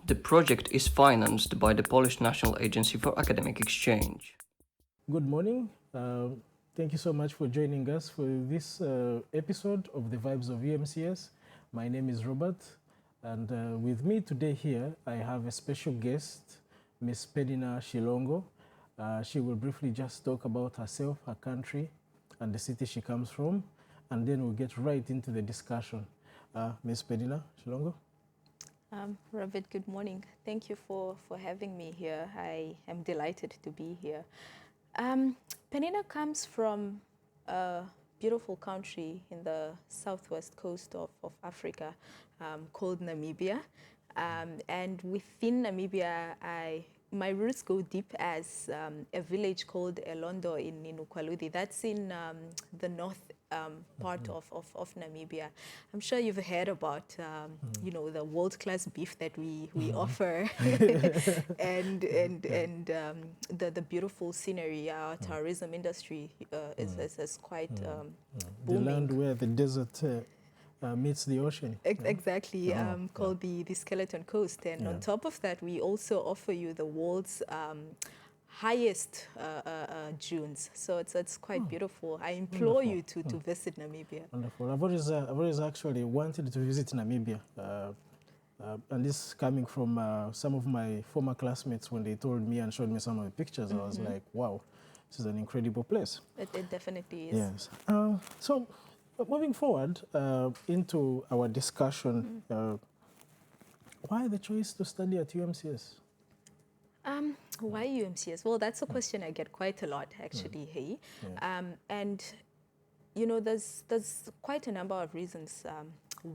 The project is financed by the Polish National Agency for Academic Exchange. Good morning. Thank you so much for joining us for this episode of the Vibes of UMCS. My name is Robert, and with me today here, I have a special guest, Miss Pennina Shilongo. She will briefly just talk about herself, her country, and the city she comes from, and then we'll get right into the discussion. Miss Pennina Shilongo. Robert, good morning. Thank you for having me here. I am delighted to be here. Peninna comes from a beautiful country in the southwest coast of Africa called Namibia. And within Namibia, my roots go deep as a village called Elondo in Ukwaludi. That's in the north part of Namibia. I'm sure you've heard about, you know, the world-class beef that we offer and the beautiful scenery. Our tourism industry is quite booming. The land where the desert meets the ocean. Exactly, called the Skeleton Coast. And on top of that, we also offer you the world's highest dunes. So it's quite beautiful. I implore you to visit Namibia. Wonderful. I've always actually wanted to visit Namibia. And this coming from some of my former classmates. When they told me and showed me some of the pictures, I was like, wow, this is an incredible place. It definitely is. Yes. So moving forward into our discussion, why the choice to study at UMCS? Why UMCS? Well, that's a question I get quite a lot, actually. Hey, and you know, there's quite a number of reasons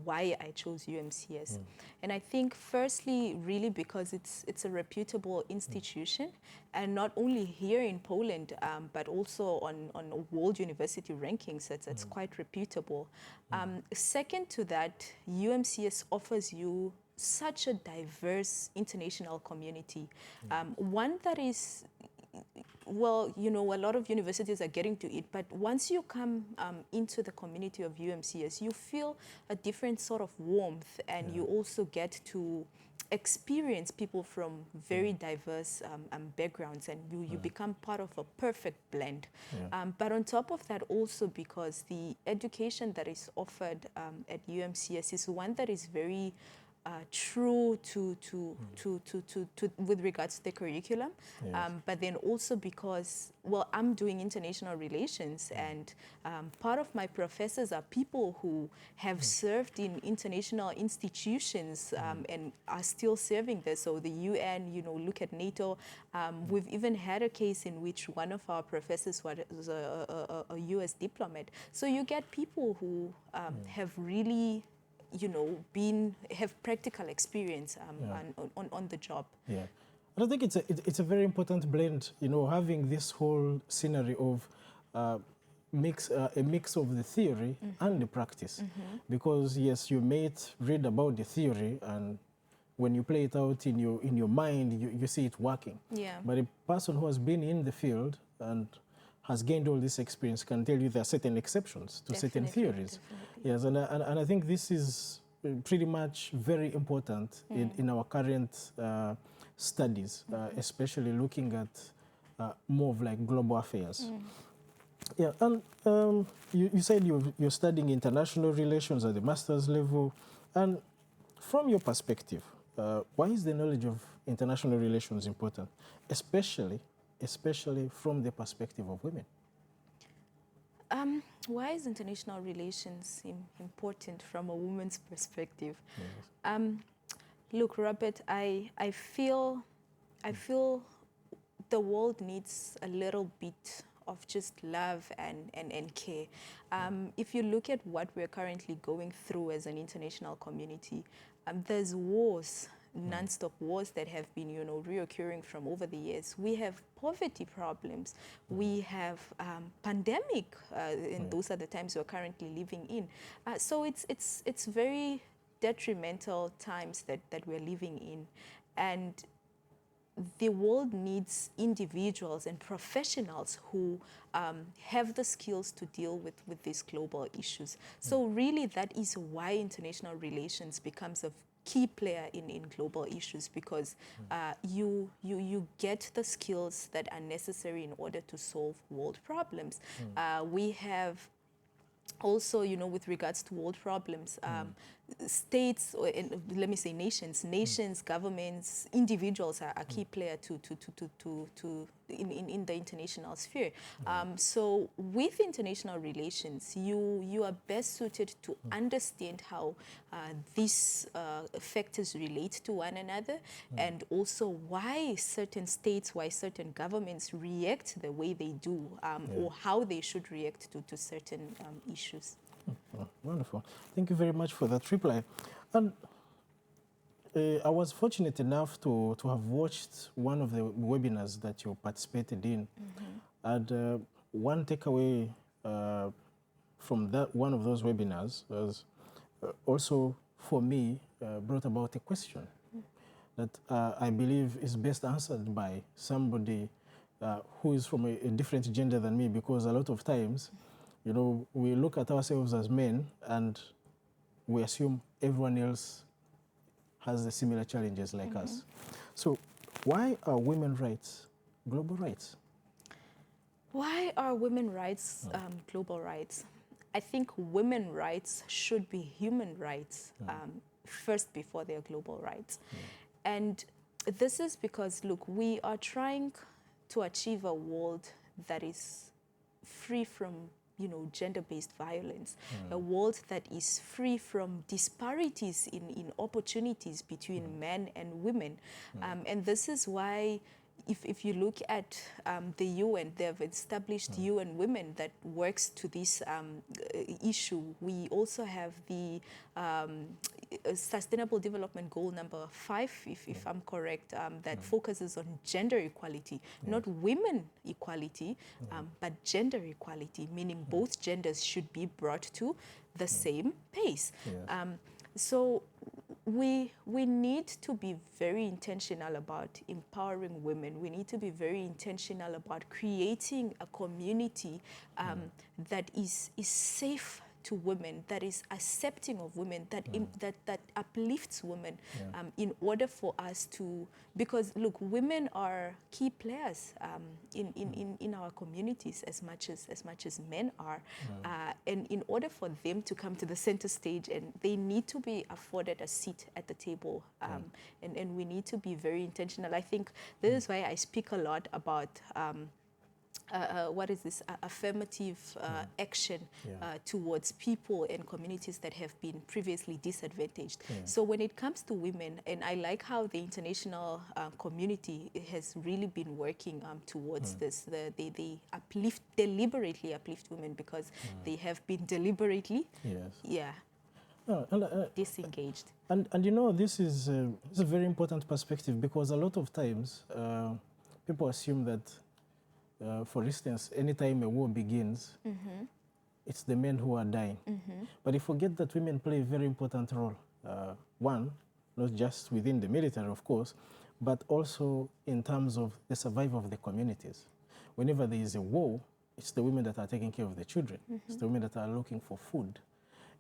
why I chose UMCS, and I think firstly, really because it's a reputable institution, and not only here in Poland, but also on world university rankings. It's quite reputable. Second to that, UMCS offers you such a diverse international community, one that is, well, you know, a lot of universities are getting to it, but once you come into the community of UMCS, you feel a different sort of warmth, and you also get to experience people from very diverse backgrounds, and you become part of a perfect blend. But on top of that, also because the education that is offered at UMCS is one that is very true to with regards to the curriculum, but then also because, well, I'm doing international relations, and part of my professors are people who have served in international institutions and are still serving there. So the UN, you know, look at NATO. We've even had a case in which one of our professors was a US diplomat. So you get people who have really, you know, have practical experience on the job. Yeah, and I think it's a very important blend. You know, having this whole scenery of a mix of the theory and the practice, because yes, you may read about the theory, and when you play it out in your mind, you see it working. Yeah. But a person who has been in the field and has gained all this experience can tell you there are certain exceptions to certain theories. Yes, and I think this is pretty much very important in our current studies, especially looking at more of like global affairs. Yeah, and you said you're studying international relations at the master's level, and from your perspective, why is the knowledge of international relations important, especially from the perspective of women? Why is international relations important from a woman's perspective? Yes. Look, Robert, I feel the world needs a little bit of just love and care. If you look at what we're currently going through as an international community, there's wars, non-stop wars that have been, you know, reoccurring from over the years. We have poverty problems. We have pandemic, and those are the times we're currently living in. So it's very detrimental times that we're living in, and the world needs individuals and professionals who have the skills to deal with these global issues. So really, that is why international relations becomes a key player in global issues, because you get the skills that are necessary in order to solve world problems. We have also, you know, with regards to world problems, states, or let me say nations, governments, individuals are key player in the international sphere. So with international relations, you are best suited to understand how these factors relate to one another, and also why certain states, why certain governments react the way they do, or how they should react to certain issues. Oh, wonderful. Thank you very much for that reply. And I was fortunate enough to have watched one of the webinars that you participated in. And one takeaway from that one of those webinars was also, for me, brought about a question that I believe is best answered by somebody who is from a different gender than me, because a lot of times, you know, we look at ourselves as men and we assume everyone else has the similar challenges like us. So why are women's rights global rights? Why are women's rights global rights? I think women's rights should be human rights first before they're global rights. And this is because, look, we are trying to achieve a world that is free from, you know, gender-based violence, a world that is free from disparities in opportunities between men and women. And this is why, if you look at the UN, they have established UN Women that works to this issue. We also have the Sustainable Development Goal number 5, if I'm correct, that focuses on gender equality, not women equality, but gender equality, meaning both genders should be brought to the same pace. So we need to be very intentional about empowering women. We need to be very intentional about creating a community that is safe to women, that is accepting of women, that uplifts women, in order for us to, because look, women are key players in our communities as much as men are, and in order for them to come to the center stage, and they need to be afforded a seat at the table, and we need to be very intentional. I think this is why I speak a lot about what is this affirmative action towards people and communities that have been previously disadvantaged. So when it comes to women, and I like how the international community has really been working towards this, they deliberately uplift women, because they have been deliberately disengaged. And you know, this is it's a very important perspective, because a lot of times people assume that for instance, anytime a war begins, it's the men who are dying. But you forget that women play a very important role. One, not just within the military, of course, but also in terms of the survival of the communities. Whenever there is a war, it's the women that are taking care of the children. It's the women that are looking for food.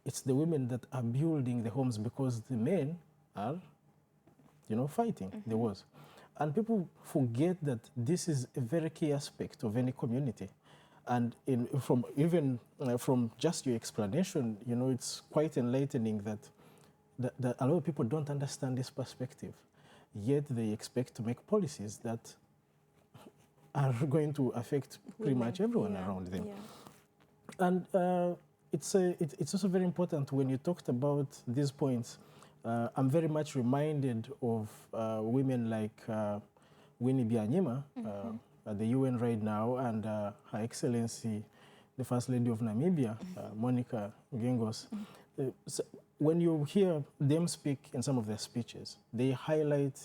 It's the women that are building the homes, because the men are, you know, fighting the wars. And people forget that this is a very key aspect of any community. And from just your explanation, you know, it's quite enlightening that a lot of people don't understand this perspective, yet they expect to make policies that are going to affect pretty much everyone around them. And it's also very important when you talked about these points. I'm very much reminded of women like Ainebyona at the UN right now, and Her Excellency, the First Lady of Namibia, Monica Gingos. So when you hear them speak in some of their speeches, they highlight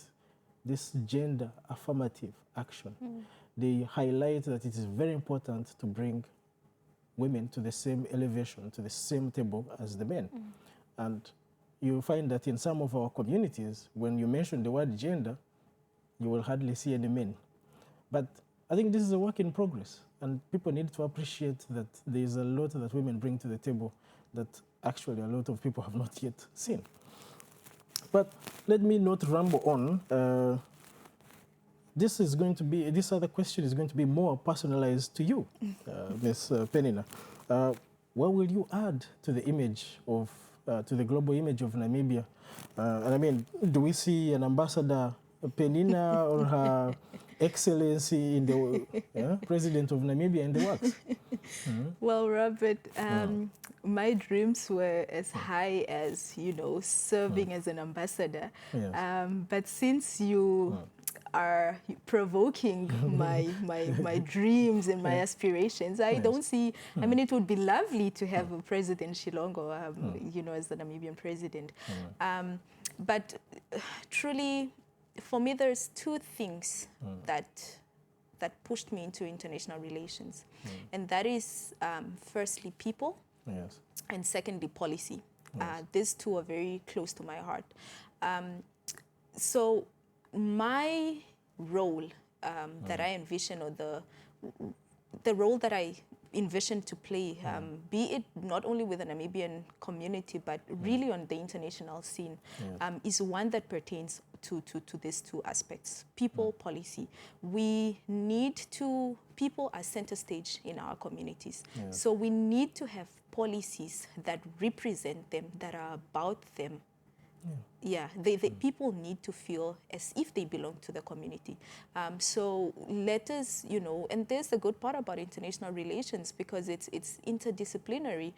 this gender affirmative action. They highlight that it is very important to bring women to the same elevation, to the same table as the men. And you find that in some of our communities, when you mention the word gender, you will hardly see any men. But I think this is a work in progress, and people need to appreciate that there is a lot that women bring to the table that actually a lot of people have not yet seen. But let me not ramble on. This other question is going to be more personalized to you, Ms. Peninna. What will you add to the image of, to the global image of Namibia? And I mean, do we see an ambassador, Peninna, or her excellency in the president of Namibia in the works? Well, Robert, my dreams were as high as, serving as an ambassador. Yes. But since you are provoking my dreams and my aspirations, I don't see, I mean, it would be lovely to have President Shilongo, as the Namibian president. But truly, for me, there's two things that pushed me into international relations. And that is, firstly, people, yes, and secondly, policy. Yes. These two are very close to my heart. So my role that I envision, or the role that I envision to play, be it not only with the Namibian community, but really on the international scene, is one that pertains to these two aspects: people, policy. We need to, people are center stage in our communities. Yes. So we need to have policies that represent them, that are about them. Yeah, people need to feel as if they belong to the community. So let us, and there's the good part about international relations, because it's interdisciplinary.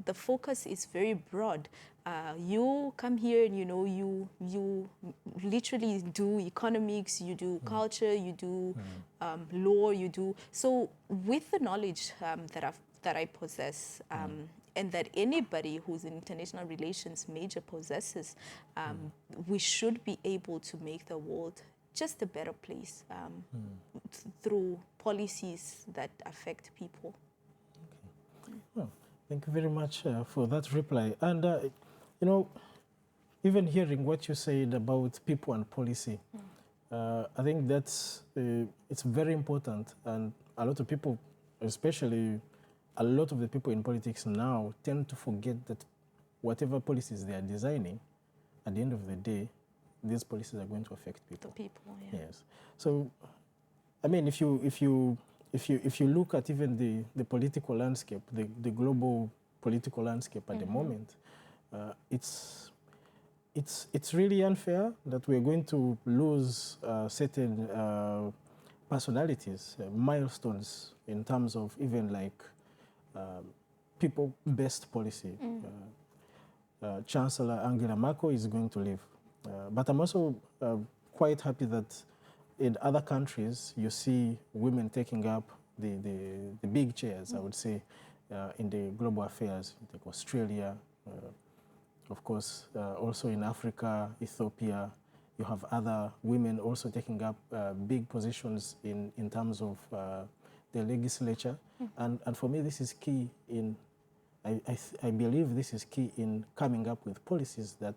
The focus is very broad. You come here and, you literally do economics, you do culture, you do law, you do. So with the knowledge that I possess, and that anybody who's in international relations major possesses, we should be able to make the world just a better place through policies that affect people. Okay. Well, thank you very much for that reply. And, even hearing what you said about people and policy, I think that's, it's very important. And a lot of people, especially a lot of the people in politics now, tend to forget that whatever policies they are designing, at the end of the day, these policies are going to affect people. The people, yeah. Yes. So, I mean, if you look at even the political landscape, the global political landscape at the moment, it's really unfair that we're going to lose certain personalities, milestones in terms of even like people-based policy. Chancellor Angela Merkel is going to leave. But I'm also quite happy that in other countries you see women taking up the big chairs, I would say, in the global affairs, like Australia, of course, also in Africa, Ethiopia. You have other women also taking up big positions in terms of the legislature. And for me, this is key in, I believe this is key in coming up with policies that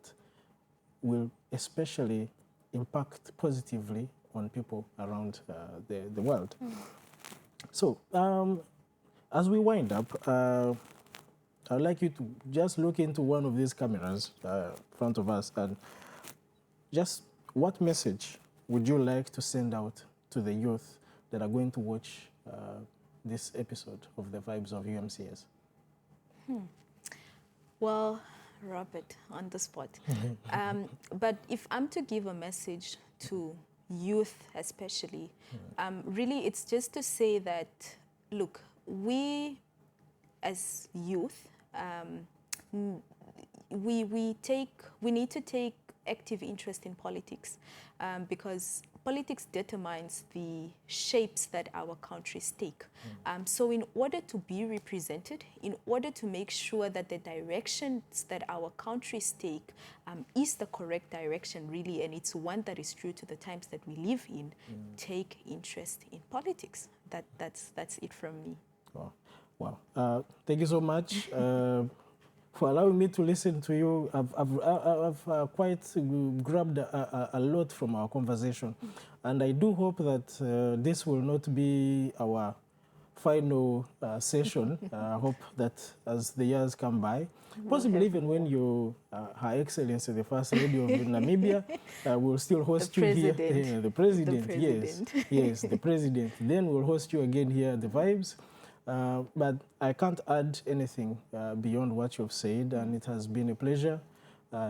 will especially impact positively on people around the world. So, as we wind up, I'd like you to just look into one of these cameras in front of us, and just what message would you like to send out to the youth that are going to watch this episode of the Vibes of UMCS? Well, Robert, on the spot. But if I'm to give a message to youth especially, really it's just to say that, look, we as youth, we need to take active interest in politics, because politics determines the shapes that our countries take. So in order to be represented, in order to make sure that the directions that our countries take is the correct direction really, and it's one that is true to the times that we live in, take interest in politics. That's it from me. Wow. Thank you so much for allowing me to listen to you. I've quite grabbed a lot from our conversation. And I do hope that this will not be our final session. I hope that as the years come by, possibly even when you, Her Excellency, the First Lady of Namibia, will still host you here. The President, yes. Yes, the President. Then we'll host you again here at the Vibes. But I can't add anything beyond what you've said, and it has been a pleasure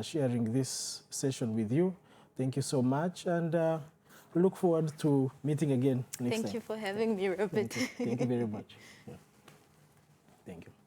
sharing this session with you. Thank you so much, and look forward to meeting again next time. Thank you for having me, Robert. Thank you very much. Yeah. Thank you.